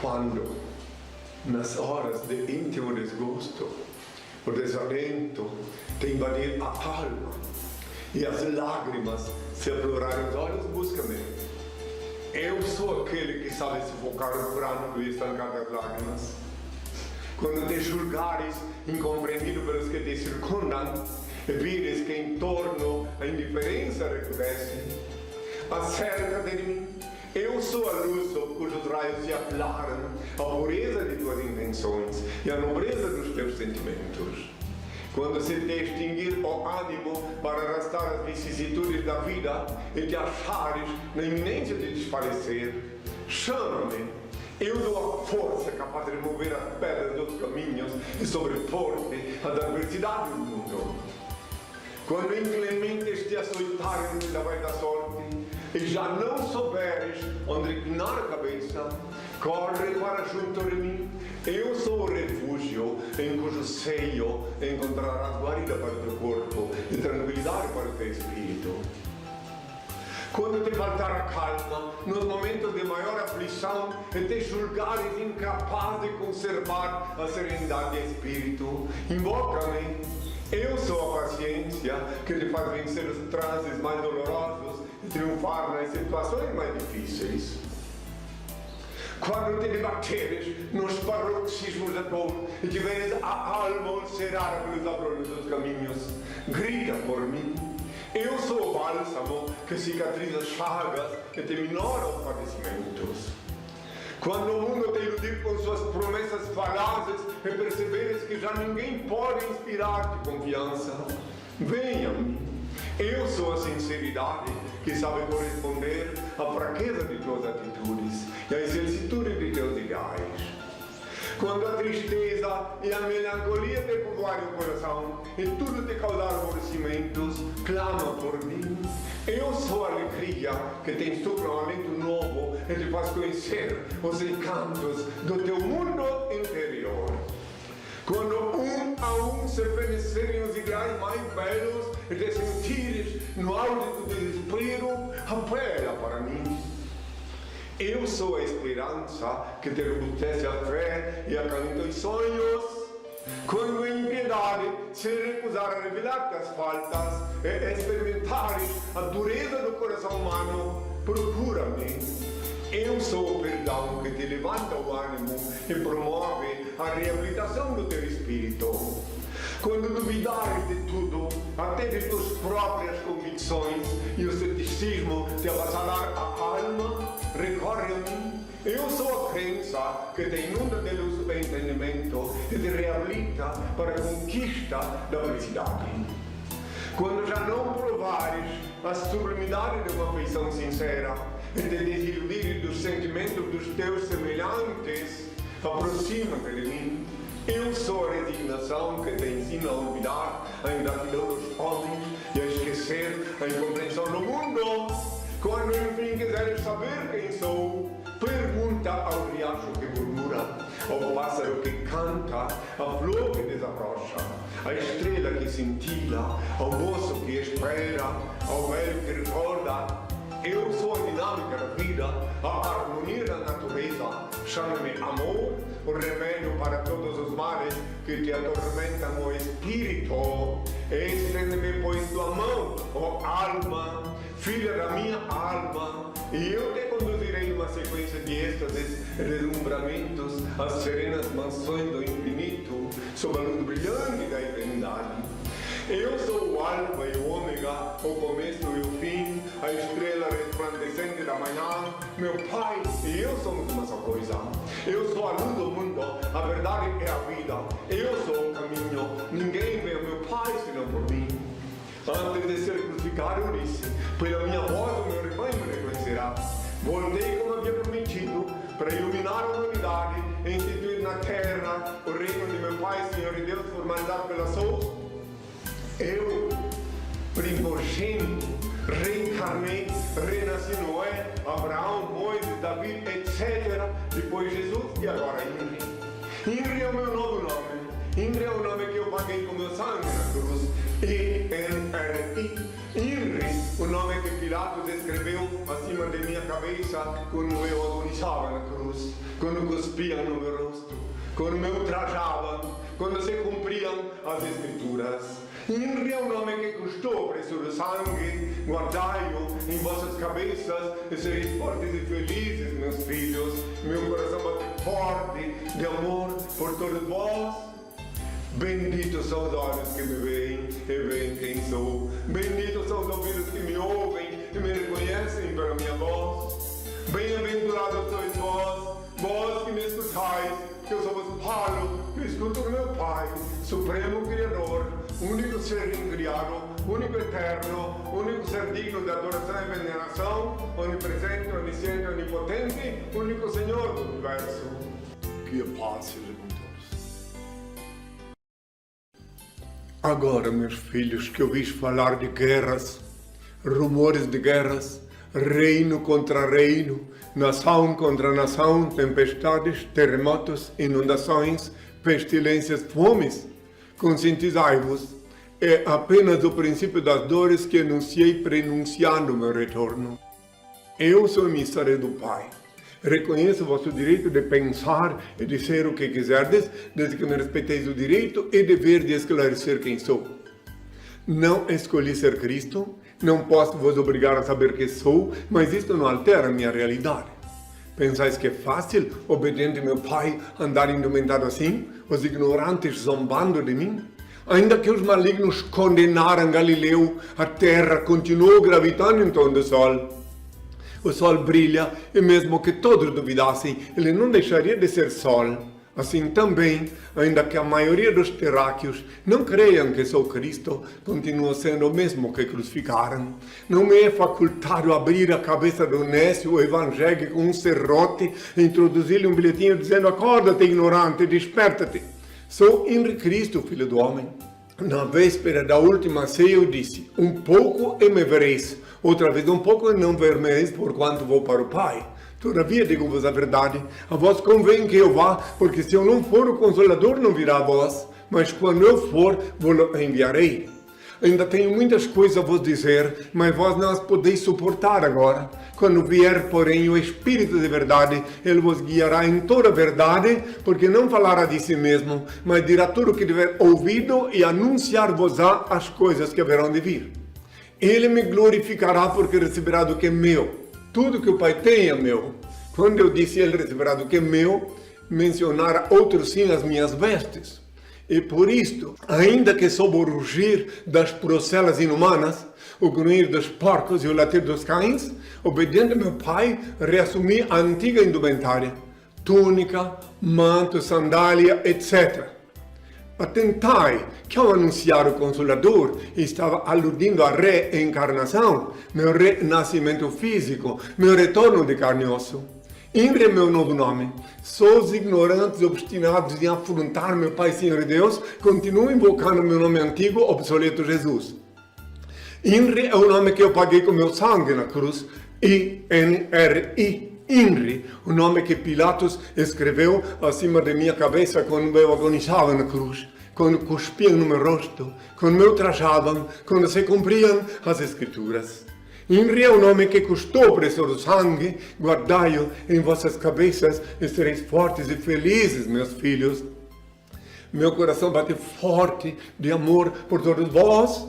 quando, nas horas de íntimo desgosto, o desalento te invadir a alma e as lágrimas se aflorarem os olhos, busca-me. Eu sou aquele que sabe sufocar o pranto e estancar as lágrimas. Quando te julgares incompreendido pelos que te circundam e vires que em torno a indiferença recrudesce, acerca-te de mim. Eu sou a luz sob cujos raios se aclaram a pureza de tuas intenções e a nobreza dos teus sentimentos. Quando se te extinguir o ânimo para arrastar as vicissitudes da vida e te achares na iminência de desfalecer, chama-me. Eu dou a força capaz de remover as pedras dos caminhos e sobrepor-te às adversidades do mundo. Quando inclementes te açoitarem da vai da sorte e já não souberes onde inclinar a cabeça, corre para junto de mim. Eu sou o refúgio em cujo seio encontrarás guarida para o teu corpo e tranquilidade para o teu espírito. Quando te faltar a calma, nos momentos de maior aflição, e te julgares incapaz de conservar a serenidade de espírito, invoca-me. Eu sou a paciência que te faz vencer os transes mais dolorosos e triunfar nas situações mais difíceis. Quando te debateres nos paroxismos da dor e tiveres a alma ulcerada pelos abrolhos dos caminhos, grita por mim. Eu sou o bálsamo que cicatriza as chagas e te minora os padecimentos. Quando o mundo te iludir com suas promessas falazes e perceberes que já ninguém pode inspirar-te confiança, venha a mim. Eu sou a sinceridade que sabe corresponder à fraqueza de tuas atitudes e à exercitude de teus ideais. Quando a tristeza e a melancolia te povoarem o coração e tudo te causar aborrecimentos, clama por mim. Eu sou a alegria que te insufla um alento novo e te faz conhecer os encantos do teu mundo interior. Quando um a um se fenecerem os ideais mais belos e te sentires no auge do desespero, apela para mim. Eu sou a esperança que te robustece a fé e acalenta os sonhos. Quando a impiedade se recusar a revelar-te as faltas e experimentares a dureza do coração humano, procura-me. Eu sou o perdão que te levanta o ânimo e promove a reabilitação do teu espírito. Quando duvidares de tudo, até de tuas próprias convicções, e o ceticismo te avassalar a alma, recorre a mim. Eu sou a crença que te inunda de luz do entendimento e te reabilita para a conquista da felicidade. Quando já não provares a sublimidade de uma afeição sincera e te desiludires dos sentimentos dos teus semelhantes, aproxima-te de mim. Eu sou a resignação que te ensina a olvidar a ingratidão dos homens e a esquecer a incompreensão do mundo. Quando enfim quiseres saber quem sou, pergunta ao riacho que murmura, ao pássaro que canta, à flor que desabrocha, à estrela que cintila, ao moço que espera, ao velho que recorda. Eu sou a dinâmica da vida, a harmonia da natureza. Chama-me amor, o remédio para todos os males que te atormentam o espírito. Estende-me, pois, tua mão, ó alma, filha da minha alma, e eu te conduzirei numa sequência de êxtases e deslumbramentos às serenas mansões do infinito, sob a luz brilhante da eternidade. Eu sou o alfa e o ômega, o começo e o fim, a estrela resplandecente da manhã. Meu Pai e eu somos uma só coisa. Eu sou a luz do mundo, a verdade é a vida. Eu sou o caminho, ninguém vê o meu Pai senão por mim. Antes de ser crucificado eu disse, pela minha voz o meu rebanho me reconhecerá. Voltei como havia prometido, para iluminar a humanidade e instituir na terra o reino de meu Pai, Senhor e Deus, formalizado pela Sou. Eu, primogênito, reencarnei, renasci Noé, Abraão, Moisés, Davi, etc. Depois Jesus e agora Inri. Inri é o meu novo nome. Inri é o nome que eu paguei com meu sangue na cruz. I-N-R-I. Inri, o nome que Pilatos escreveu acima de minha cabeça quando eu agonizava na cruz, quando cuspiam no meu rosto, quando me ultrajavam, quando se cumpriam as Escrituras. INRI é o nome que custou o preço do sangue. Guardai-o em vossas cabeças e sereis fortes e felizes, meus filhos. Meu coração bate forte de amor por todos vós. Benditos são os olhos que me veem e veem quem sou. Benditos são os ouvidos que me ouvem e me reconhecem pela minha voz. Bem-aventurados sois vós, vós que me escutais, que eu só vos falo, que escuto do meu Pai, Supremo Criador, único ser incriado, único eterno, único ser digno de adoração e veneração, onipresente, onisciente, onipotente, único Senhor do universo. Que a paz seja com todos. Agora, meus filhos, que ouvis falar de guerras, rumores de guerras, reino contra reino, nação contra nação, tempestades, terremotos, inundações, pestilências, fomes, conscientizai-vos, é apenas o princípio das dores que anunciei prenunciando o meu retorno. Eu sou emissário do Pai. Reconheço o vosso direito de pensar e de ser o que quiserdes, desde que me respeiteis o direito e dever de esclarecer quem sou. Não escolhi ser Cristo, não posso vos obrigar a saber que sou, mas isto não altera a minha realidade. Pensais que é fácil, obediente meu Pai, andar indumentado assim, os ignorantes zombando de mim? Ainda que os malignos condenaram Galileu, a terra continuou gravitando em torno do sol. O sol brilha e mesmo que todos duvidassem, ele não deixaria de ser sol. Assim também, ainda que a maioria dos terráqueos não creiam que sou Cristo, continua sendo o mesmo que crucificaram. Não me é facultado abrir a cabeça do nécio evangélico com um serrote e introduzir-lhe um bilhetinho dizendo: acorda-te, ignorante, desperta-te. Sou Henri Cristo, filho do homem. Na véspera da última ceia eu disse: um pouco e me vereis, outra vez um pouco e não ver-me-eis, porquanto vou para o Pai. Todavia digo-vos a verdade, a vós convém que eu vá, porque se eu não for, o Consolador não virá a vós, mas quando eu for, vos enviarei. Ainda tenho muitas coisas a vos dizer, mas vós não as podeis suportar agora. Quando vier, porém, o Espírito de verdade, ele vos guiará em toda a verdade, porque não falará de si mesmo, mas dirá tudo o que tiver ouvido e anunciar-vos-á as coisas que haverão de vir. Ele me glorificará, porque receberá do que é meu. Tudo que o Pai tem é meu. Quando eu disse ele receberá do que é meu, mencionara outros sim as minhas vestes. E por isto, ainda que sob o rugir das procelas inumanas, o grunhir dos porcos e o latir dos cães, obediente ao meu Pai, reassumi a antiga indumentária, túnica, manto, sandália, etc. Atentai que ao anunciar o Consolador estava aludindo à reencarnação, meu renascimento físico, meu retorno de carne e osso. INRI é meu novo nome. Só os ignorantes obstinados em afrontar meu Pai Senhor e Deus continuam invocando meu nome antigo, obsoleto Jesus. INRI é o nome que eu paguei com meu sangue na cruz, INRI. INRI, o nome que Pilatos escreveu acima de minha cabeça quando eu agonizava na cruz, quando cuspiam no meu rosto, quando me ultrajavam, quando se cumpriam as Escrituras. INRI é o nome que custou o preço do sangue. Guardai-o em vossas cabeças e sereis fortes e felizes, meus filhos. Meu coração bate forte de amor por todos vós.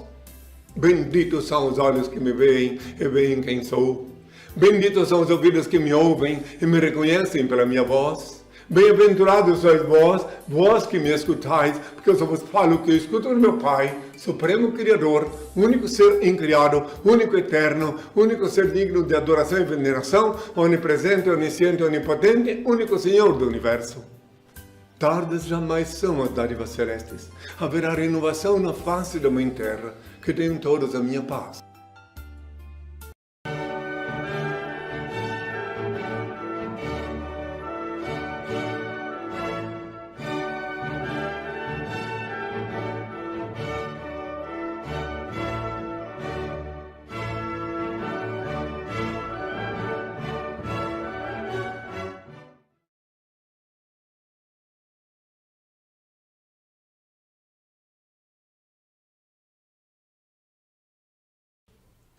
Benditos são os olhos que me veem e veem quem sou. Benditos são os ouvidos que me ouvem e me reconhecem pela minha voz. Bem-aventurados sois vós, vós que me escutais, porque eu só vos falo que eu escuto do meu Pai, Supremo Criador, único ser incriado, único eterno, único ser digno de adoração e veneração, onipresente, onisciente, onipotente, único Senhor do universo. Tardes jamais são as dádivas celestes. Haverá renovação na face da Mãe Terra, que tenham todos a minha paz.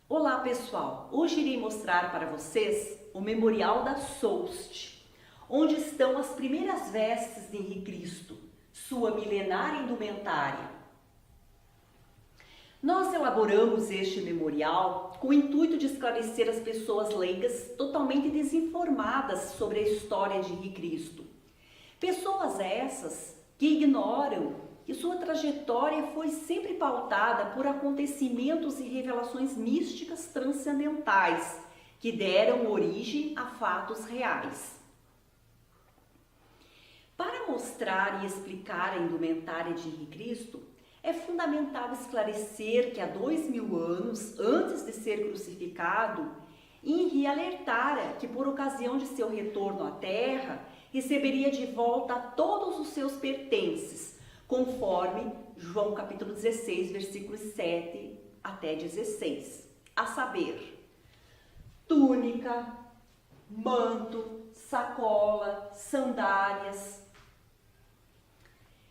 Olá pessoal, hoje irei mostrar para vocês o Memorial da Soust, onde estão as primeiras vestes de Henri Cristo, sua milenária indumentária. Nós elaboramos este memorial com o intuito de esclarecer as pessoas leigas totalmente desinformadas sobre a história de Henri Cristo. Pessoas essas que ignoram que sua trajetória foi sempre pautada por acontecimentos e revelações místicas transcendentais que deram origem a fatos reais. Para mostrar e explicar a indumentária de Henri Cristo, é fundamental esclarecer que há 2000 anos antes de ser crucificado, Henri alertara que por ocasião de seu retorno à terra, receberia de volta todos os seus pertences, conforme João capítulo 16, versículos 7 até 16, a saber, túnica, manto, sacola, sandálias.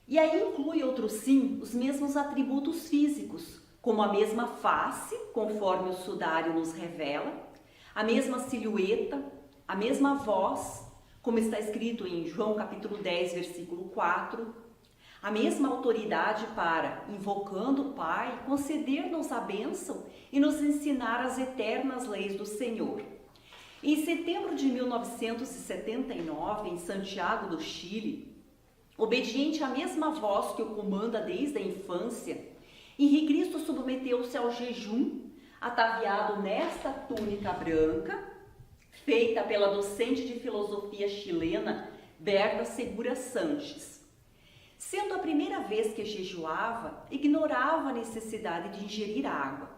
E aí inclui outros sim, os mesmos atributos físicos, como a mesma face, conforme o sudário nos revela, a mesma silhueta, a mesma voz, como está escrito em João capítulo 10, versículo 4, a mesma autoridade para, invocando o Pai, conceder-nos a bênção e nos ensinar as eternas leis do Senhor. Em setembro de 1979, em Santiago do Chile, obediente à mesma voz que o comanda desde a infância, Henri Cristo submeteu-se ao jejum, ataviado nesta túnica branca, feita pela docente de filosofia chilena Berta Segura Sanches. Sendo a primeira vez que jejuava, ignorava a necessidade de ingerir água.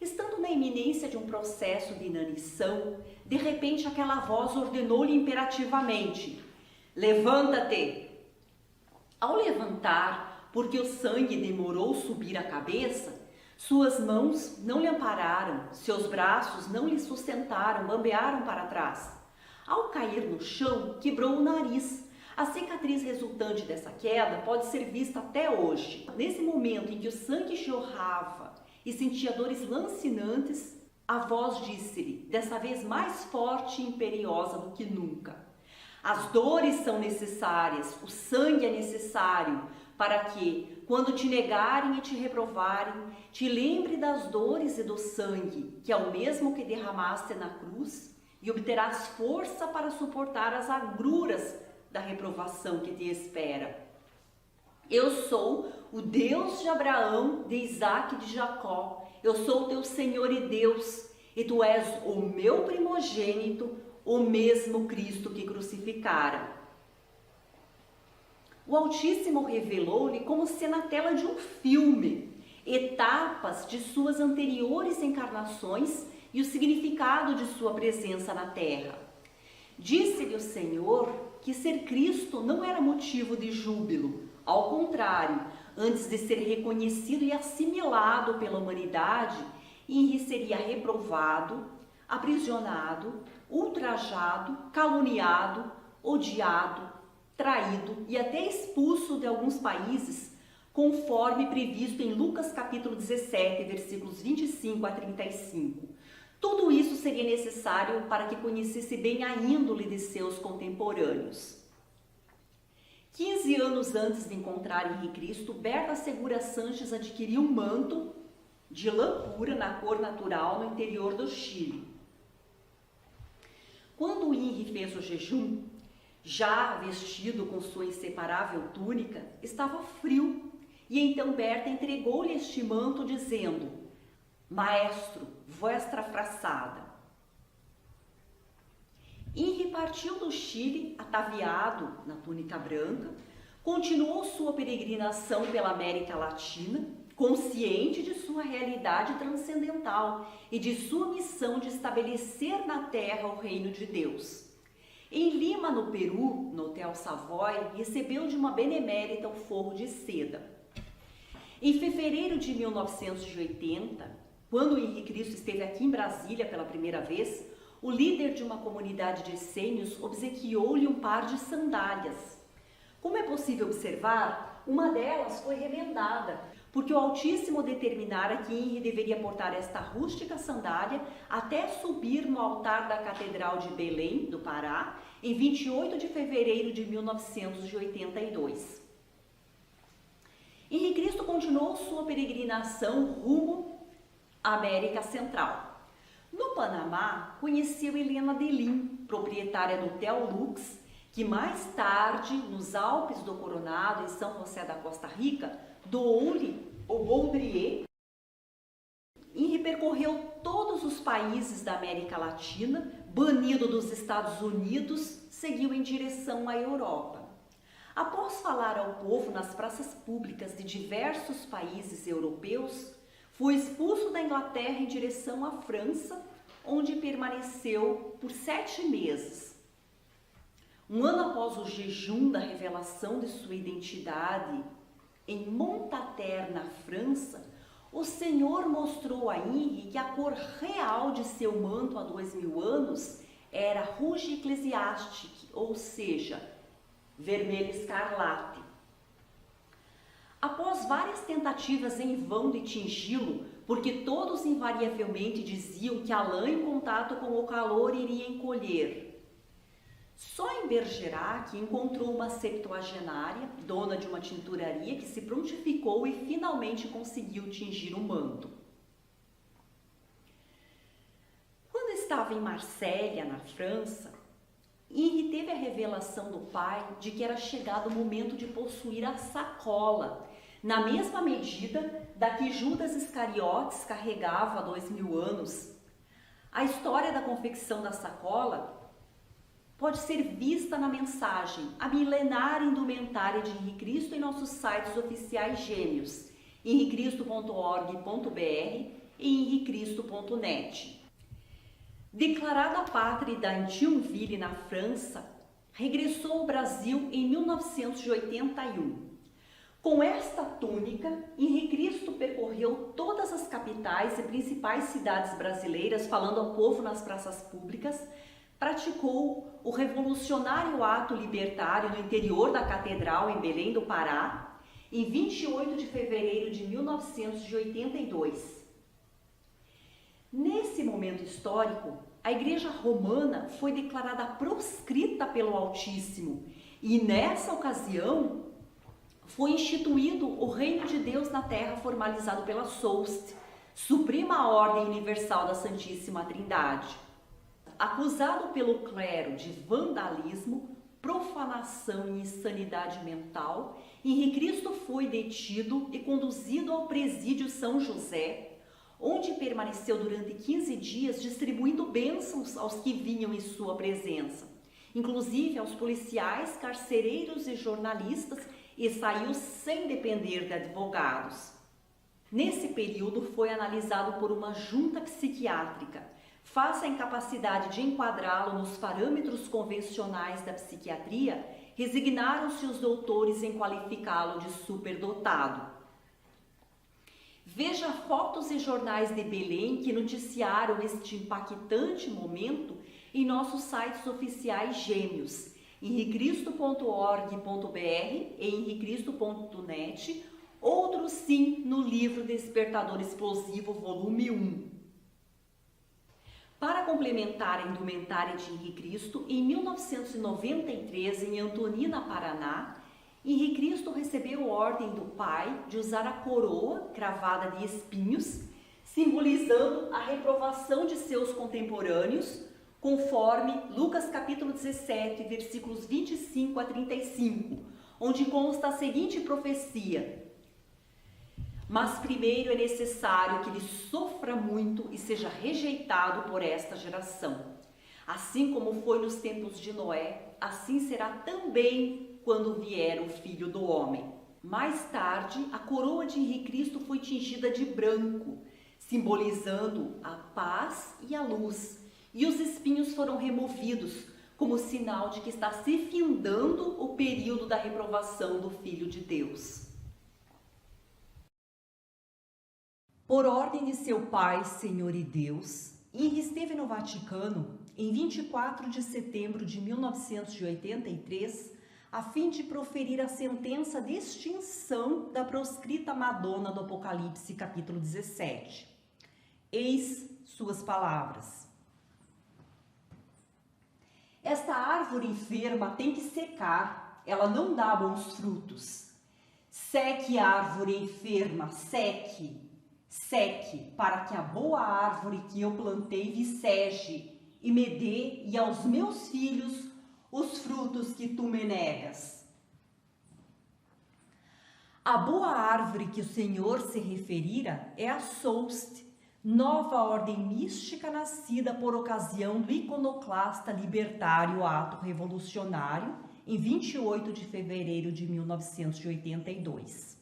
Estando na iminência de um processo de inanição, de repente aquela voz ordenou-lhe imperativamente: levanta-te! Ao levantar, porque o sangue demorou subir a cabeça, suas mãos não lhe ampararam, seus braços não lhe sustentaram, bambearam para trás. Ao cair no chão, quebrou o nariz. A cicatriz resultante dessa queda pode ser vista até hoje. Nesse momento em que o sangue jorrava e sentia dores lancinantes, a voz disse-lhe, dessa vez mais forte e imperiosa do que nunca: as dores são necessárias, o sangue é necessário, para que, quando te negarem e te reprovarem, te lembre das dores e do sangue, que é o mesmo que derramaste na cruz, e obterás força para suportar as agruras da reprovação que te espera. Eu sou o Deus de Abraão, de Isaque e de Jacó. Eu sou o teu Senhor e Deus, e tu és o meu primogênito, o mesmo Cristo que crucificara. O Altíssimo revelou-lhe, como se na tela de um filme, etapas de suas anteriores encarnações e o significado de sua presença na terra. Disse-lhe o Senhor que ser Cristo não era motivo de júbilo. Ao contrário, antes de ser reconhecido e assimilado pela humanidade, Henri seria reprovado, aprisionado, ultrajado, caluniado, odiado, traído e até expulso de alguns países, conforme previsto em Lucas capítulo 17, versículos 25 a 35. Tudo isso seria necessário para que conhecesse bem a índole de seus contemporâneos. 15 anos antes de encontrar Henri Cristo, Berta Segura Sanches adquiriu um manto de lã pura na cor natural no interior do Chile. Quando Henri fez o jejum, já vestido com sua inseparável túnica, estava frio, e então Berta entregou-lhe este manto dizendo: Maestro, vostra fraçada. Henri partiu do Chile, ataviado na túnica branca, continuou sua peregrinação pela América Latina, consciente de sua realidade transcendental e de sua missão de estabelecer na terra o reino de Deus. Em Lima, no Peru, no Hotel Savoy, recebeu de uma benemérita o forro de seda. Em fevereiro de 1980, quando Henri Cristo esteve aqui em Brasília pela primeira vez, o líder de uma comunidade de essênios obsequiou-lhe um par de sandálias. Como é possível observar, uma delas foi remendada, porque o Altíssimo determinara que Henri deveria portar esta rústica sandália até subir no altar da Catedral de Belém, do Pará, em 28 de fevereiro de 1982. Henri Cristo continuou sua peregrinação rumo à América Central. No Panamá, conheceu Helena Delim, proprietária do Hotel Lux, que mais tarde, nos Alpes do Coronado, em São José da Costa Rica, doou-lhe o Gondrier. Henri percorreu todos os países da América Latina, banido dos Estados Unidos, seguiu em direção à Europa. Após falar ao povo nas praças públicas de diversos países europeus, foi expulso da Inglaterra em direção à França, onde permaneceu por 7 meses. Um ano após o jejum da revelação de sua identidade, em Montataire, na França, o Senhor mostrou a Henri que a cor real de seu manto há 2000 anos era rouge ecclésiastique, ou seja, vermelho escarlate. Após várias tentativas em vão de tingi-lo, porque todos invariavelmente diziam que a lã em contato com o calor iria encolher, só em Bergerac encontrou uma septuagenária, dona de uma tinturaria, que se prontificou e finalmente conseguiu tingir o manto. Quando estava em Marsella, na França, Henri teve a revelação do pai de que era chegado o momento de possuir a sacola, na mesma medida da que Judas Iscariotes carregava há 2000 anos. A história da confecção da sacola pode ser vista na mensagem A Milenária Indumentária de Henri Cristo em nossos sites oficiais gêmeos, henricristo.org.br e henricristo.net. Declarada apátrida em Thionville, na França, regressou ao Brasil em 1981. Com esta túnica, Henri Cristo percorreu todas as capitais e principais cidades brasileiras, falando ao povo nas praças públicas, praticou o revolucionário ato libertário no interior da Catedral, em Belém do Pará, em 28 de fevereiro de 1982. Nesse momento histórico, a Igreja Romana foi declarada proscrita pelo Altíssimo e, nessa ocasião, foi instituído o Reino de Deus na Terra, formalizado pela SOUST, Suprema Ordem Universal da Santíssima Trindade. Acusado pelo clero de vandalismo, profanação e insanidade mental, Henri Cristo foi detido e conduzido ao presídio São José, onde permaneceu durante 15 dias distribuindo bênçãos aos que vinham em sua presença, inclusive aos policiais, carcereiros e jornalistas, e saiu sem depender de advogados. Nesse período foi analisado por uma junta psiquiátrica. Face à incapacidade de enquadrá-lo nos parâmetros convencionais da psiquiatria, resignaram-se os doutores em qualificá-lo de superdotado. Veja fotos e jornais de Belém que noticiaram este impactante momento em nossos sites oficiais gêmeos, henricristo.org.br e henricristo.net, outros sim no livro Despertador Explosivo, volume 1. Para complementar a indumentária de Henri Cristo, em 1993, em Antonina, Paraná, Henri Cristo recebeu ordem do pai de usar a coroa cravada de espinhos, simbolizando a reprovação de seus contemporâneos, conforme Lucas capítulo 17, versículos 25 a 35, onde consta a seguinte profecia: mas primeiro é necessário que ele sofra muito e seja rejeitado por esta geração. Assim como foi nos tempos de Noé, assim será também quando vier o Filho do Homem. Mais tarde, a coroa de Henri Cristo foi tingida de branco, simbolizando a paz e a luz, e os espinhos foram removidos, como sinal de que está se findando o período da reprovação do Filho de Deus. Por ordem de seu pai, Senhor e Deus, Henri esteve no Vaticano em 24 de setembro de 1983, a fim de proferir a sentença de extinção da proscrita Madonna do Apocalipse, capítulo 17. Eis suas palavras. Esta árvore enferma tem que secar, ela não dá bons frutos. Seque, árvore enferma, seque, seque, para que a boa árvore que eu plantei viceje e me dê e aos meus filhos os frutos que tu me negas. A boa árvore que o Senhor se referira é a Soust, nova ordem mística nascida por ocasião do iconoclasta libertário ato revolucionário em 28 de fevereiro de 1982.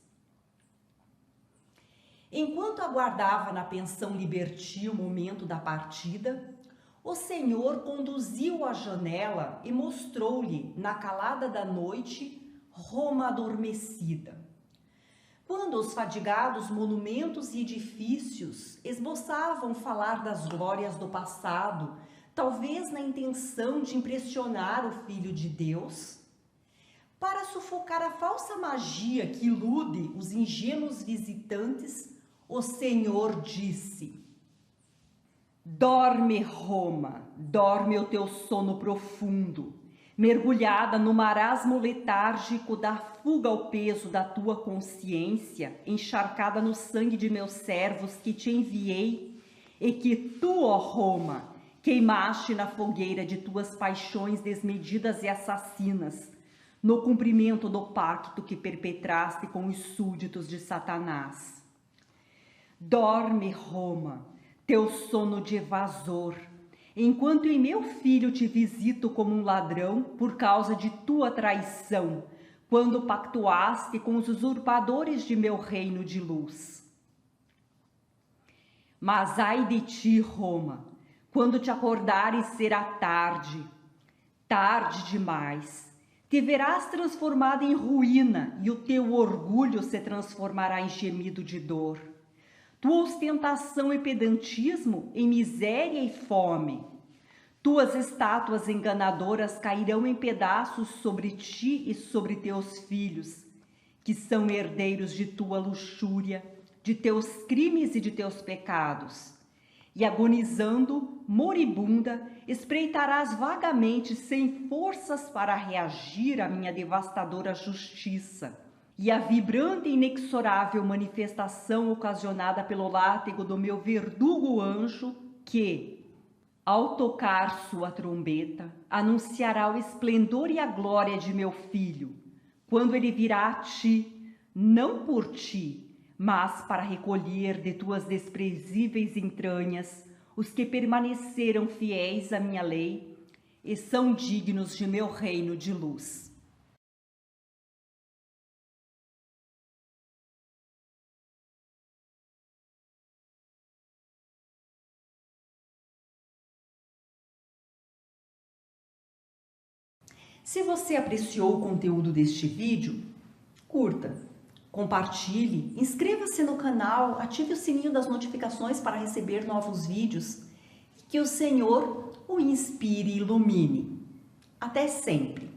Enquanto aguardava na pensão liberti o momento da partida, o Senhor conduziu-o à janela e mostrou-lhe, na calada da noite, Roma adormecida. Quando os fadigados monumentos e edifícios esboçavam falar das glórias do passado, talvez na intenção de impressionar o Filho de Deus, para sufocar a falsa magia que ilude os ingênuos visitantes, o Senhor disse: dorme, Roma, dorme o teu sono profundo, mergulhada no marasmo letárgico da fuga ao peso da tua consciência, encharcada no sangue de meus servos que te enviei, e que tu, ó Roma, queimaste na fogueira de tuas paixões desmedidas e assassinas, no cumprimento do pacto que perpetraste com os súditos de Satanás. Dorme, Roma, teu sono de evasor, enquanto em meu filho te visito como um ladrão por causa de tua traição, quando pactuaste com os usurpadores de meu reino de luz. Mas ai de ti, Roma, quando te acordares será tarde, tarde demais. Te verás transformada em ruína e o teu orgulho se transformará em gemido de dor. Tua ostentação e pedantismo em miséria e fome. Tuas estátuas enganadoras cairão em pedaços sobre ti e sobre teus filhos, que são herdeiros de tua luxúria, de teus crimes e de teus pecados. E agonizando, moribunda, espreitarás vagamente, sem forças para reagir à minha devastadora justiça. E a vibrante e inexorável manifestação ocasionada pelo látego do meu verdugo anjo, que, ao tocar sua trombeta, anunciará o esplendor e a glória de meu filho, quando ele virá a ti, não por ti, mas para recolher de tuas desprezíveis entranhas os que permaneceram fiéis à minha lei e são dignos de meu reino de luz. Se você apreciou o conteúdo deste vídeo, curta, compartilhe, inscreva-se no canal, ative o sininho das notificações para receber novos vídeos e que o Senhor o inspire e ilumine. Até sempre.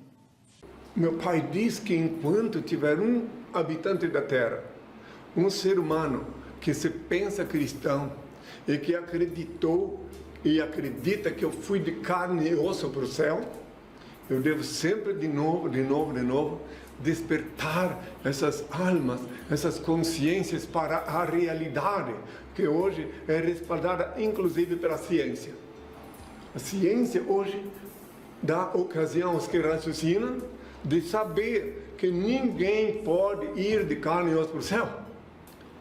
Meu pai diz que enquanto tiver um habitante da terra, um ser humano que se pensa cristão e que acreditou e acredita que eu fui de carne e osso para o céu, eu devo sempre de novo, despertar essas almas, essas consciências para a realidade, que hoje é respaldada inclusive pela ciência. A ciência hoje dá ocasião aos que raciocinam de saber que ninguém pode ir de carne e osso para o céu.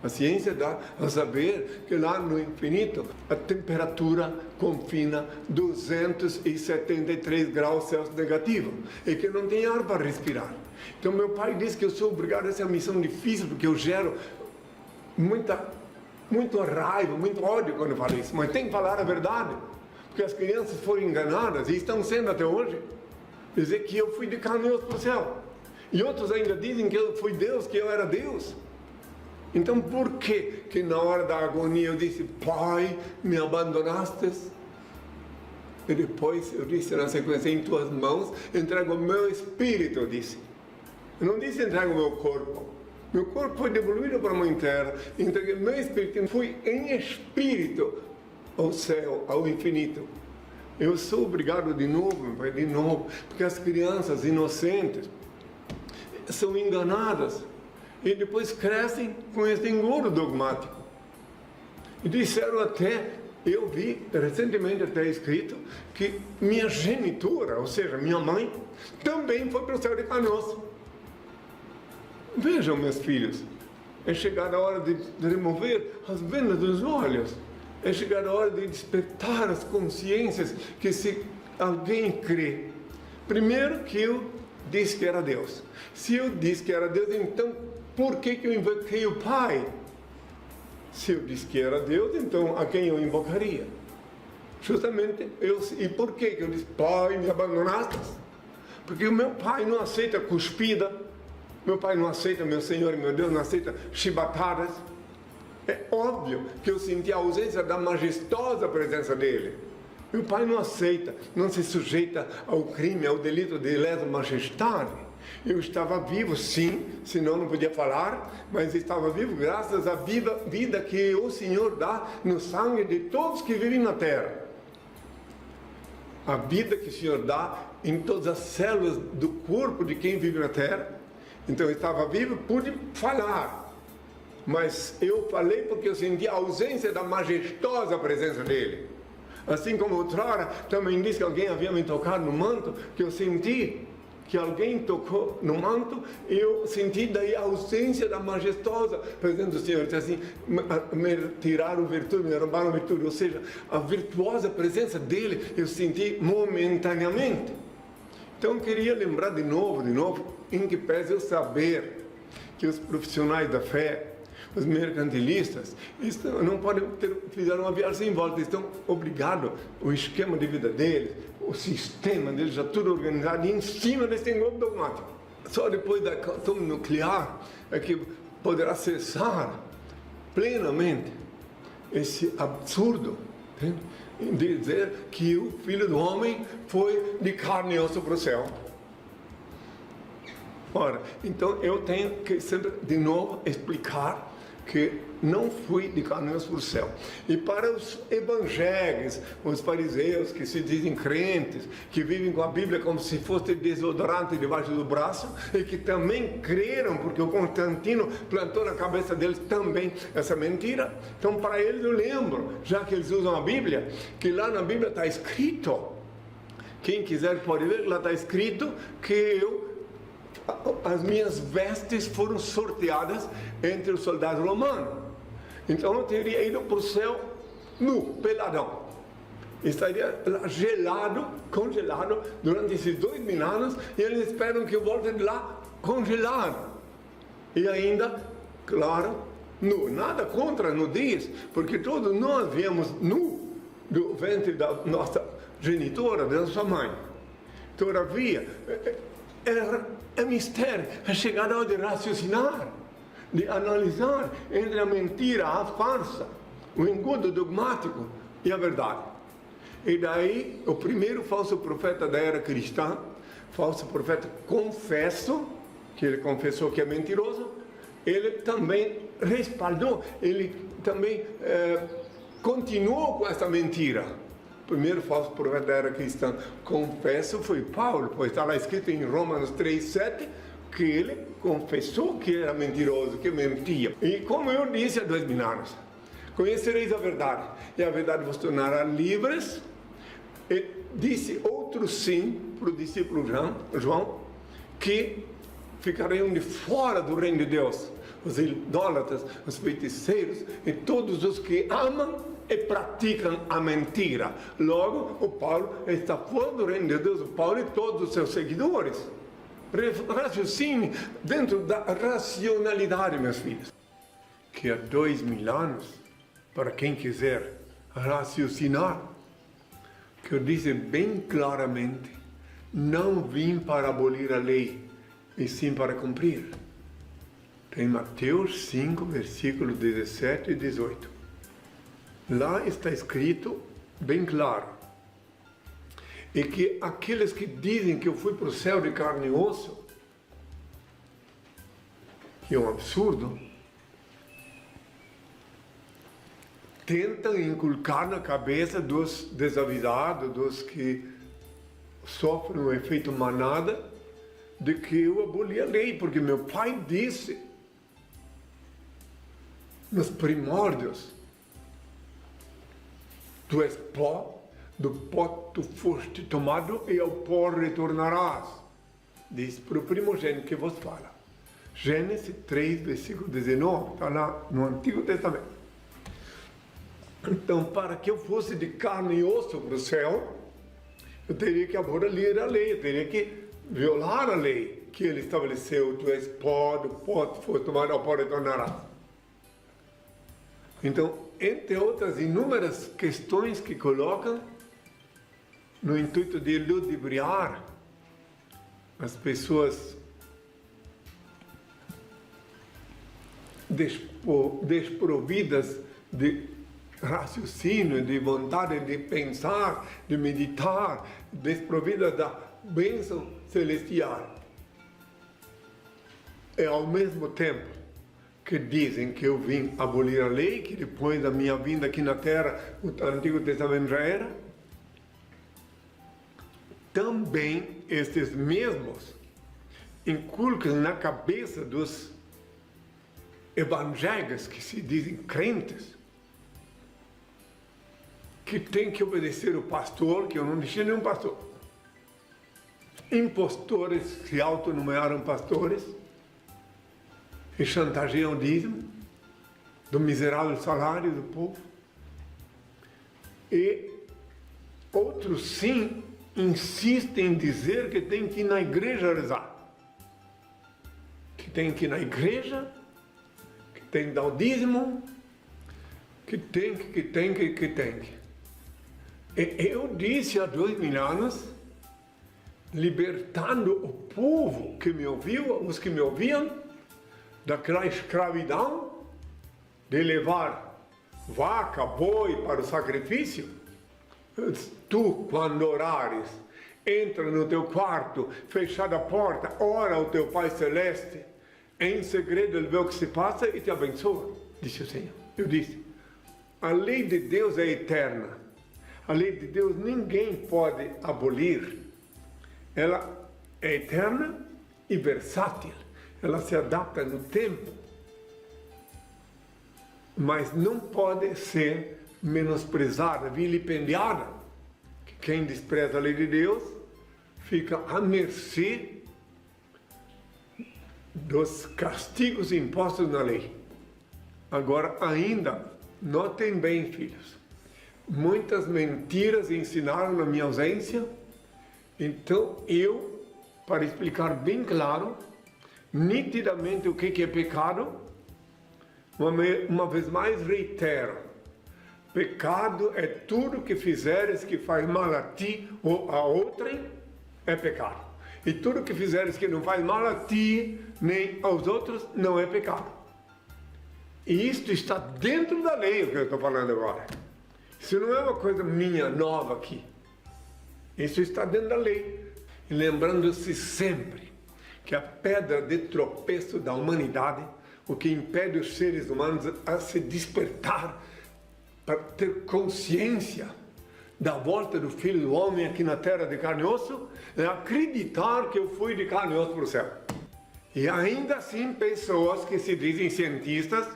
A ciência dá a saber que lá no infinito a temperatura confina 273 graus Celsius negativo e que não tem ar para respirar. Então meu pai diz que eu sou obrigado a essa missão difícil porque eu gero muita raiva, muito ódio quando eu falo isso, mas tem que falar a verdade, porque as crianças foram enganadas e estão sendo até hoje. Dizer que eu fui de carne e osso para o céu. E outros ainda dizem que eu fui Deus, que eu era Deus. Então por que na hora da agonia eu disse: Pai, me abandonastes? E depois eu disse na sequência, em tuas mãos entrego o meu espírito, eu disse. Eu não disse entrego o meu corpo. Meu corpo foi devoluído para a mãe terra, entreguei meu espírito, fui em espírito ao céu, ao infinito. Eu sou obrigado de novo, meu Pai, de novo, porque as crianças inocentes são enganadas e depois crescem com esse engodo dogmático. E disseram até, eu vi recentemente até escrito, que minha genitora, ou seja, minha mãe, também foi para o céu de Canoas. Vejam, meus filhos, é chegada a hora de remover as vendas dos olhos. É chegada a hora de despertar as consciências que se alguém crê. Primeiro que eu disse que era Deus. Se eu disse que era Deus, então por que eu invoquei o Pai? Se eu disse que era Deus, então a quem eu invocaria? Justamente eu. E por que eu disse, Pai, me abandonaste? Porque o meu Pai não aceita cuspida. Meu Pai não aceita, meu Senhor e meu Deus não aceita chibatadas. É óbvio que eu senti a ausência da majestosa presença dele. Meu Pai não aceita, não se sujeita ao crime, ao delito de lesa majestade. Eu estava vivo, sim, senão não podia falar, mas estava vivo graças à vida que o Senhor dá no sangue de todos que vivem na terra. A vida que o Senhor dá em todas as células do corpo de quem vive na terra. Então eu estava vivo, pude falar. Mas eu falei porque eu senti a ausência da majestosa presença dele. Assim como outrora também disse que alguém havia me tocado no manto, que eu senti que alguém tocou no manto, e eu senti daí a ausência da majestosa presença do Senhor. Então, assim, me tiraram virtude, me roubaram virtude, ou seja, a virtuosa presença dele eu senti momentaneamente. Então eu queria lembrar de novo, em que pese eu saber que os profissionais da fé, os mercantilistas, não podem fizeram uma viagem sem volta, estão obrigados, o esquema de vida deles, o sistema deles, já tudo organizado em cima desse engodo dogmático. Só depois da catástrofe nuclear é que poderá cessar plenamente esse absurdo, de dizer que o Filho do Homem foi de carne e osso para o céu. Ora, então eu tenho que sempre de novo explicar que não fui de carne e osso para o céu. E para os evangélicos, os fariseus que se dizem crentes, que vivem com a Bíblia como se fosse desodorante debaixo do braço, e que também creram, porque o Constantino plantou na cabeça deles também essa mentira. Então para eles eu lembro, já que eles usam a Bíblia, que lá na Bíblia está escrito, quem quiser pode ver, lá está escrito que as minhas vestes foram sorteadas entre os soldados romanos. Então eu teria ido para o céu nu, peladão. Estaria lá gelado, congelado, durante esses 2000 anos, e eles esperam que eu volte de lá congelado. E ainda, claro, nu. Nada contra nudez, porque todos nós viemos nu do ventre da nossa genitora, da nossa mãe. Todavia, é mistério, é chegada a hora de raciocinar, de analisar entre a mentira, a farsa, o engodo dogmático e a verdade. E daí, o primeiro falso profeta da era cristã, falso profeta confesso, que ele confessou que é mentiroso, ele também respaldou, ele também continuou com essa mentira. O primeiro falso profeta da era cristã, confesso, foi Paulo, pois está lá escrito em Romanos 3:7, que ele confessou que era mentiroso, que mentia. E como eu disse há 2000 anos, conhecereis a verdade, e a verdade vos tornará livres. E disse outro sim para o discípulo João, que ficariam de fora do reino de Deus, os idólatras, os feiticeiros e todos os que amam e praticam a mentira. Logo, o Paulo está fora do reino de Deus, o Paulo e todos os seus seguidores. Raciocínio dentro da racionalidade, meus filhos. Que há 2000 anos, para quem quiser raciocinar, que eu disse bem claramente, não vim para abolir a lei, e sim para cumprir. Tem Mateus 5, versículos 17 e 18. Lá está escrito bem claro, E que aqueles que dizem que eu fui para o céu de carne e osso, que é um absurdo, tentam inculcar na cabeça dos desavisados, dos que sofrem o efeito manada, de que eu aboli a lei, porque meu pai disse, nos primórdios, tu és pó, do pó tu foste tomado e ao pó retornarás. Diz para o primogênito que vos fala. Gênesis 3, versículo 19, está lá no Antigo Testamento. Então, para que eu fosse de carne e osso para o céu, eu teria que abolir a lei, eu teria que violar a lei que ele estabeleceu. Tu és pó, do pó tu foste tomado, ao pó retornarás. Então, entre outras inúmeras questões que colocam, no intuito de ludibriar as pessoas desprovidas de raciocínio, de vontade de pensar, de meditar, desprovidas da bênção celestial. E ao mesmo tempo que dizem que eu vim abolir a lei, que depois da minha vinda aqui na Terra o Antigo Testamento já era, também estes mesmos inculcam na cabeça dos evangélicos que se dizem crentes, que tem que obedecer o pastor, que eu não deixei nenhum pastor. Impostores se autonomearam pastores e chantageiam o dízimo do miserável salário do povo. E outros sim insistem em dizer que tem que ir na igreja rezar. Que tem que ir na igreja, que tem que dar o dízimo, que tem que. Eu disse há 2000 anos, libertando o povo que me ouviu, os que me ouviam, daquela escravidão de levar vaca, boi para o sacrifício. Tu, quando orares, entra no teu quarto, fechada a porta, ora ao teu Pai Celeste, em segredo ele vê o que se passa e te abençoa, disse o Senhor. Eu disse, a lei de Deus é eterna. A lei de Deus ninguém pode abolir. Ela é eterna e versátil. Ela se adapta no tempo. Mas não pode ser menosprezada, vilipendiada. Quem despreza a lei de Deus fica à mercê dos castigos impostos na lei. Agora, ainda, notem bem, filhos, muitas mentiras ensinaram na minha ausência, então eu, para explicar bem claro, nitidamente o que é pecado, uma vez mais reitero, pecado é tudo que fizeres que faz mal a ti ou a outrem, é pecado. E tudo que fizeres que não faz mal a ti nem aos outros, não é pecado. E isto está dentro da lei, o que eu estou falando agora. Isso não é uma coisa minha, nova aqui. Isso está dentro da lei. E lembrando-se sempre que a pedra de tropeço da humanidade, o que impede os seres humanos a se despertar para ter consciência da volta do Filho do Homem aqui na terra de carne e osso, é acreditar que eu fui de carne e osso para o céu. E ainda assim, pessoas que se dizem cientistas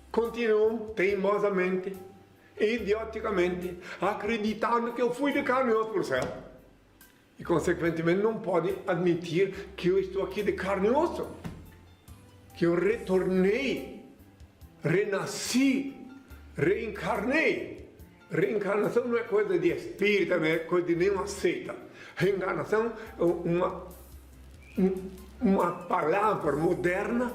continuam teimosamente, idioticamente, acreditando que eu fui de carne e osso para o céu. E, consequentemente, não podem admitir que eu estou aqui de carne e osso, que eu retornei, renasci, reencarnei. Reencarnação não é coisa de espírita, não é coisa de nenhuma seita. Reencarnação é uma palavra moderna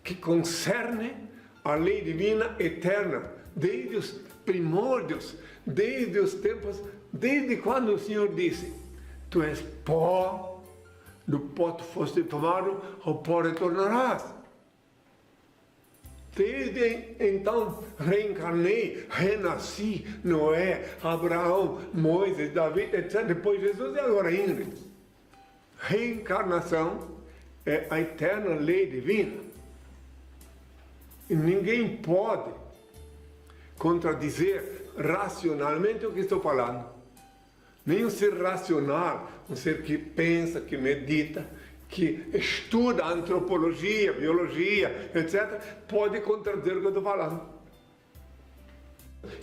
que concerne a lei divina eterna, desde os primórdios, desde os tempos, desde quando o Senhor disse, tu és pó, do pó tu foste tomado, ao pó retornarás. Desde então, reencarnei, renasci, Noé, Abraão, Moisés, Davi, etc. Depois Jesus e agora Ingrid. Reencarnação é a eterna lei divina. E ninguém pode contradizer racionalmente o que estou falando. Nem um ser racional, um ser que pensa, que medita, que estuda antropologia, biologia, etc., pode contradizer o que eu estou falando.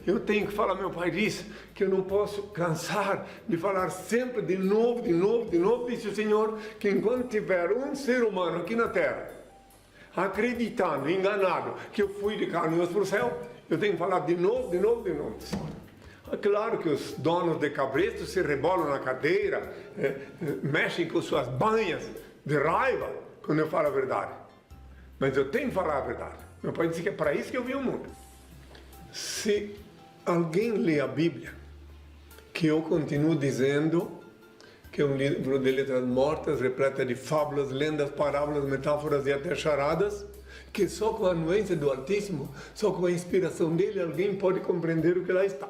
Eu tenho que falar, meu pai disse que eu não posso cansar de falar sempre de novo, disse o Senhor, que enquanto tiver um ser humano aqui na Terra, acreditando, enganado, que eu fui de carne e osso para o céu, eu tenho que falar de novo. É claro que os donos de cabresto se rebolam na cadeira, mexem com suas banhas de raiva quando eu falo a verdade. Mas eu tenho que falar a verdade. Meu pai disse que é para isso que eu vim ao mundo. Se alguém lê a Bíblia, que eu continuo dizendo que é um livro de letras mortas, repleta de fábulas, lendas, parábolas, metáforas e até charadas, que só com a anuência do Altíssimo, só com a inspiração dele, alguém pode compreender o que lá está.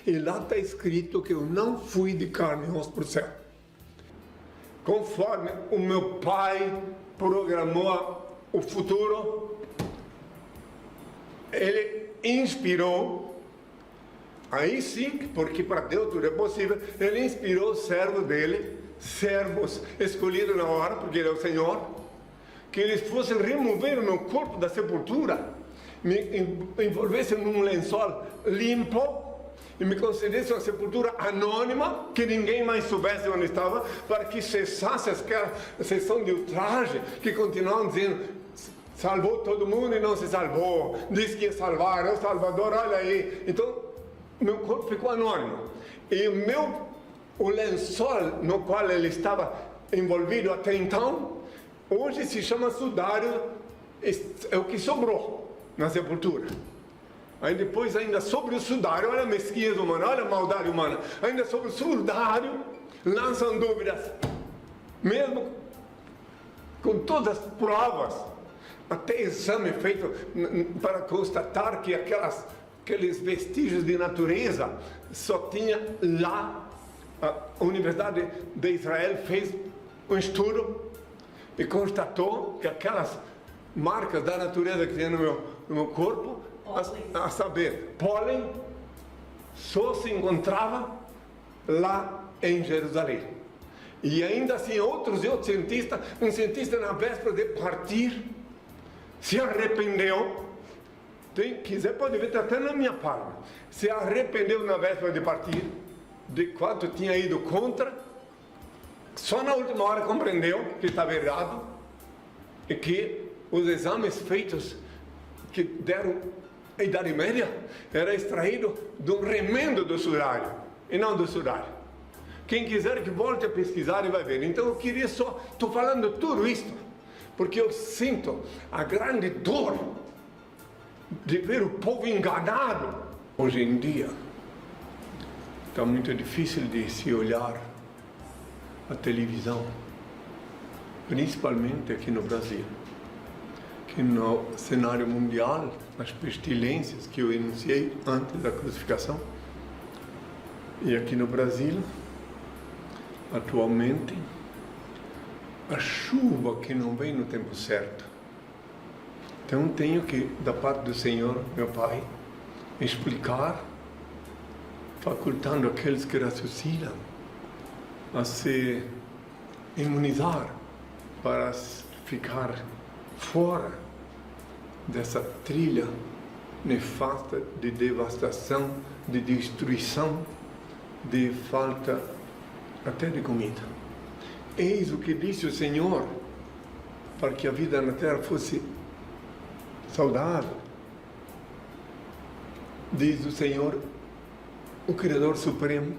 E lá está escrito que eu não fui de carne e osso para o céu. Conforme o meu pai programou o futuro, ele inspirou, aí sim, porque para Deus tudo é possível, ele inspirou os servos dele, servos escolhidos na hora, porque ele é o Senhor, que eles fossem remover o meu corpo da sepultura, me envolvessem num lençol limpo, e me concedesse uma sepultura anônima, que ninguém mais soubesse onde estava, para que cessasse aquela sessão de ultraje, que continuavam dizendo, salvou todo mundo e não se salvou, disse que ia salvar, é o Salvador, olha aí. Então, meu corpo ficou anônimo. E o lençol no qual ele estava envolvido até então, hoje se chama sudário, é o que sobrou na sepultura. Aí depois, ainda sobre o sudário, olha a mesquinhez humana, olha a maldade humana, ainda sobre o sudário lançam dúvidas, mesmo com todas as provas, até exame feito para constatar que aqueles vestígios de natureza só tinha lá. A Universidade de Israel fez um estudo e constatou que aquelas marcas da natureza que tem no meu corpo, a saber, pólen, só se encontrava lá em Jerusalém. E ainda assim outros cientistas, um cientista na véspera de partir, se arrependeu, quiser pode ver, até na minha palma, se arrependeu na véspera de partir, de quanto tinha ido contra, só na última hora compreendeu que estava errado, e que os exames feitos, que deram a Idade Média, era extraído do remendo do sudário, e não do sudário. Quem quiser que volte a pesquisar e vai ver. Então eu queria estou falando tudo isso, porque eu sinto a grande dor de ver o povo enganado. Hoje em dia, está muito difícil de se olhar a televisão, principalmente aqui no Brasil. Que no cenário mundial, as pestilências que eu enunciei antes da crucificação, e aqui no Brasil, atualmente, a chuva que não vem no tempo certo. Então tenho que, da parte do Senhor, meu Pai, explicar, facultando aqueles que raciocinam a se imunizar para ficar fora dessa trilha nefasta de devastação, de destruição, de falta até de comida. Eis o que disse o Senhor, para que a vida na terra fosse saudável. Diz o Senhor, o Criador Supremo,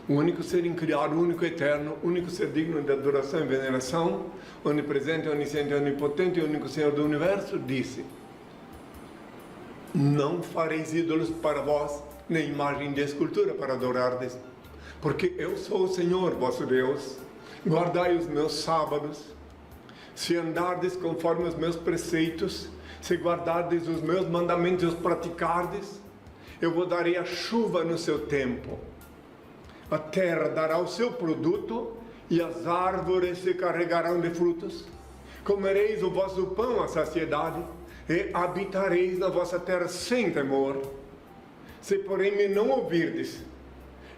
o único ser incriado, o único eterno, o único ser digno de adoração e veneração, onipresente, onisciente, onipotente, o único Senhor do universo, disse: não fareis ídolos para vós, nem imagem de escultura para adorardes, porque eu sou o Senhor vosso Deus. Guardai os meus sábados, se andardes conforme os meus preceitos, Se guardardes os meus mandamentos e os praticardes, eu vos darei a chuva no seu tempo. A terra dará o seu produto e as árvores se carregarão de frutos. Comereis o vosso pão à saciedade e habitareis na vossa terra sem temor. Se porém me não ouvirdes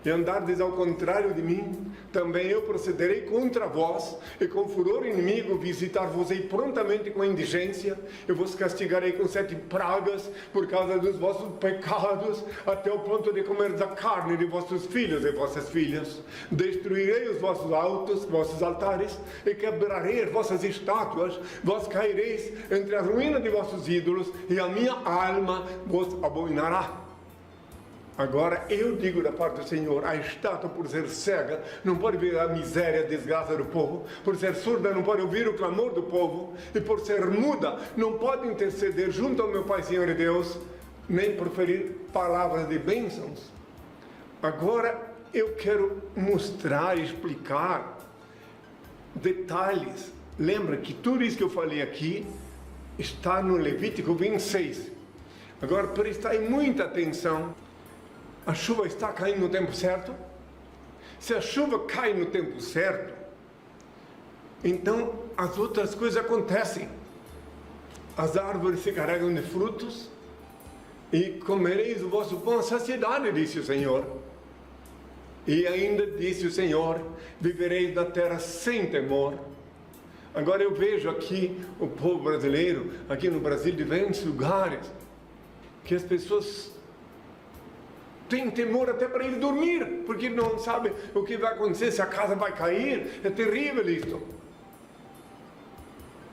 e andardes ao contrário de mim, também eu procederei contra vós, e com furor inimigo visitar-vos-ei prontamente com indigência, e vos castigarei com 7 pragas por causa dos vossos pecados, até o ponto de comer da carne de vossos filhos e vossas filhas. Destruirei os vossos altos, vossos altares, e quebrarei as vossas estátuas. Vós caireis entre as ruínas de vossos ídolos, e a minha alma vos abominará. Agora eu digo da parte do Senhor: a estátua, por ser cega, não pode ver a miséria e a desgraça do povo, por ser surda, não pode ouvir o clamor do povo, e por ser muda, não pode interceder junto ao meu Pai, Senhor e Deus, nem proferir palavras de bênçãos. Agora eu quero mostrar e explicar detalhes. Lembra que tudo isso que eu falei aqui está no Levítico 26. Agora prestai muita atenção. A chuva está caindo no tempo certo? Se a chuva cai no tempo certo, então as outras coisas acontecem. As árvores se carregam de frutos, e comereis o vosso pão à saciedade, disse o Senhor. E ainda disse o Senhor: vivereis na terra sem temor. Agora eu vejo aqui o povo brasileiro, aqui no Brasil, de diversos lugares, que as pessoas tem temor até para ir dormir, porque não sabe o que vai acontecer, se a casa vai cair. É terrível isso.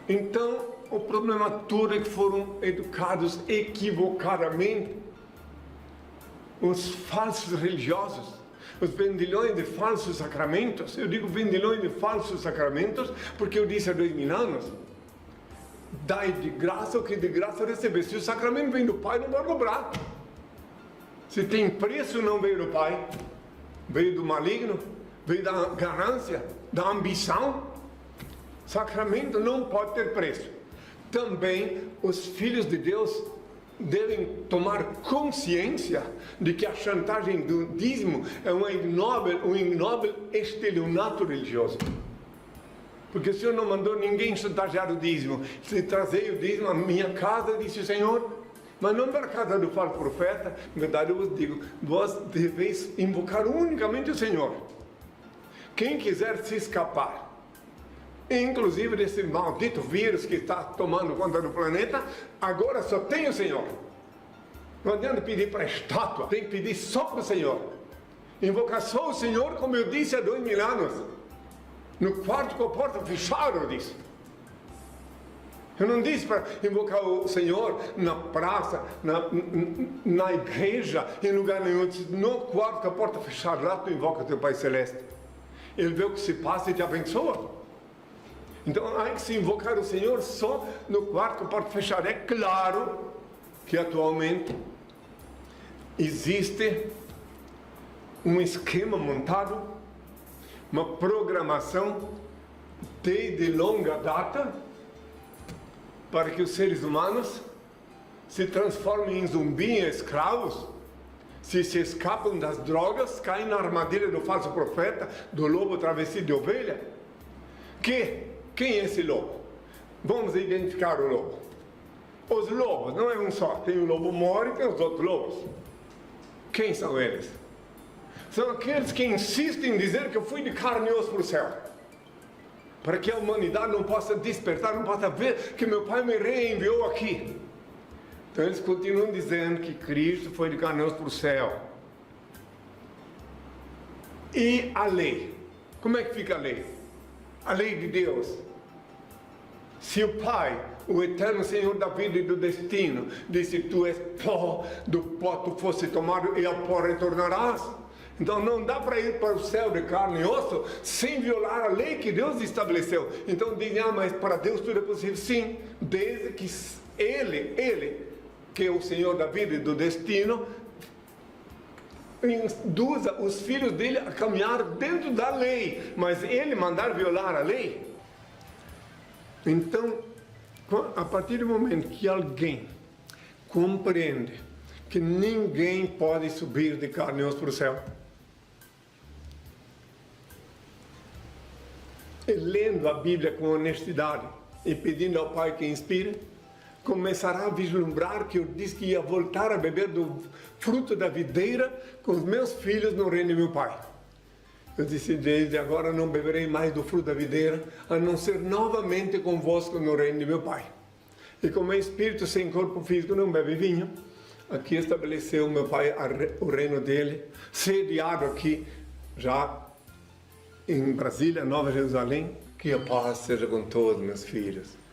Então, o problema todo é que foram educados equivocadamente os falsos religiosos, os vendilhões de falsos sacramentos. Eu digo vendilhões de falsos sacramentos porque eu disse há 2000 anos: dai de graça o que de graça receber. Se o sacramento vem do Pai, não vai cobrar. Se tem preço, não veio do Pai, veio do maligno, veio da ganância, da ambição. Sacramento não pode ter preço. Também os filhos de Deus devem tomar consciência de que a chantagem do dízimo é um ignóbil estelionato religioso. Porque o Senhor não mandou ninguém chantagear o dízimo. Se trazei o dízimo à minha casa, disse o Senhor, mas não para a casa do falso profeta. Na verdade eu vos digo, vós deveis invocar unicamente o Senhor. Quem quiser se escapar, inclusive desse maldito vírus que está tomando conta do planeta, agora só tem o Senhor. Não adianta pedir para a estátua, tem que pedir só para o Senhor. Invocar só o Senhor, como eu disse há 2000 anos. No quarto com a porta fechada, eu disse. Eu não disse para invocar o Senhor na praça, na igreja, em lugar nenhum. Eu disse, no quarto com a porta fechada, lá tu invoca o teu Pai Celeste. Ele vê o que se passa e te abençoa. Então há que se invocar o Senhor só no quarto com a porta fechada. É claro que atualmente existe um esquema montado, uma programação desde longa data, para que os seres humanos se transformem em zumbis, em escravos, se escapam das drogas, caem na armadilha do falso profeta, do lobo travestido de ovelha. Quem é esse lobo? Vamos identificar o lobo. Os lobos, não é um só, tem o lobo mor e tem os outros lobos. Quem são eles? São aqueles que insistem em dizer que eu fui de carne e osso para o céu, para que a humanidade não possa despertar, não possa ver que meu Pai me reenviou aqui. Então eles continuam dizendo que Cristo foi de carne e osso para o céu. E a lei? Como é que fica a lei? A lei de Deus. Se o Pai, o eterno Senhor da vida e do destino, disse: tu és pó, do pó tu fosse tomado e ao pó retornarás. Então não dá para ir para o céu de carne e osso sem violar a lei que Deus estabeleceu. Então dizem, mas para Deus tudo é possível. Sim, desde que Ele, que é o Senhor da vida e do destino, induza os filhos dele a caminhar dentro da lei. Mas Ele mandar violar a lei, então A partir do momento que alguém compreende que ninguém pode subir de carne e osso para o céu, e lendo a Bíblia com honestidade e pedindo ao Pai que inspire, começará a vislumbrar que eu disse que ia voltar a beber do fruto da videira com os meus filhos no reino de meu Pai. Eu disse, desde agora não beberei mais do fruto da videira, a não ser novamente convosco no reino de meu Pai. E como é espírito sem corpo físico, não bebe vinho. Aqui estabeleceu meu Pai o reino dele, sediado aqui, já em Brasília, Nova Jerusalém. Que a paz seja com todos meus filhos.